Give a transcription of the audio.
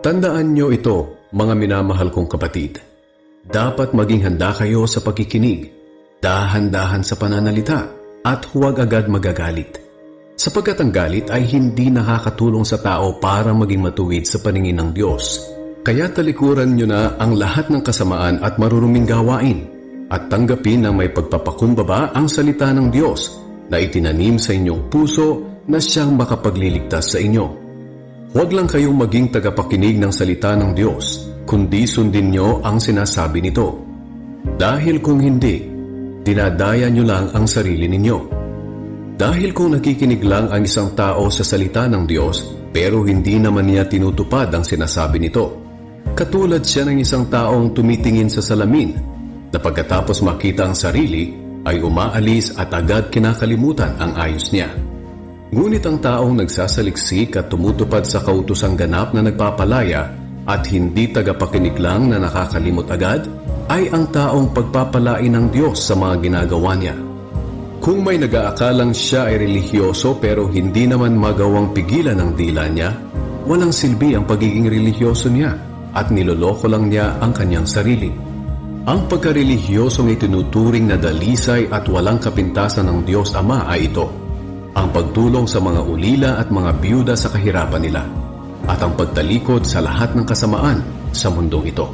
Tandaan nyo ito, mga minamahal kong kapatid. Dapat maging handa kayo sa pagkikinig, dahan-dahan sa pananalita, at huwag agad magagalit. Sapagkat ang galit ay hindi nakakatulong sa tao para maging matuwid sa paningin ng Diyos. Kaya talikuran nyo na ang lahat ng kasamaan at maruruming gawain at tanggapin na may pagpapakumbaba ang salita ng Diyos na itinanim sa inyong puso na siyang makapagliligtas sa inyo. Huwag lang kayong maging tagapakinig ng salita ng Diyos, kundi sundin nyo ang sinasabi nito. Dahil kung hindi, dinadaya nyo lang ang sarili ninyo. Dahil kung nakikinig lang ang isang tao sa salita ng Diyos, pero hindi naman niya tinutupad ang sinasabi nito, katulad siya ng isang taong tumitingin sa salamin na pagkatapos makita ang sarili ay umaalis at agad kinakalimutan ang ayos niya. Ngunit ang taong nagsasaliksik at tumutupad sa kautosang ganap na nagpapalaya at hindi tagapakinig lang na nakakalimot agad ay ang taong pagpapalain ng Diyos sa mga ginagawa niya. Kung may nag-aakalang siya ay relihiyoso pero hindi naman magawang pigilan ang dila niya, walang silbi ang pagiging relihiyoso niya at niloloko lang niya ang kanyang sarili. Ang pagkarelihiyosong itinuturing na dalisay at walang kapintasan ng Diyos Ama ay ito: ang pagtulong sa mga ulila at mga biyuda sa kahirapan nila, at ang pagtalikod sa lahat ng kasamaan sa mundong ito.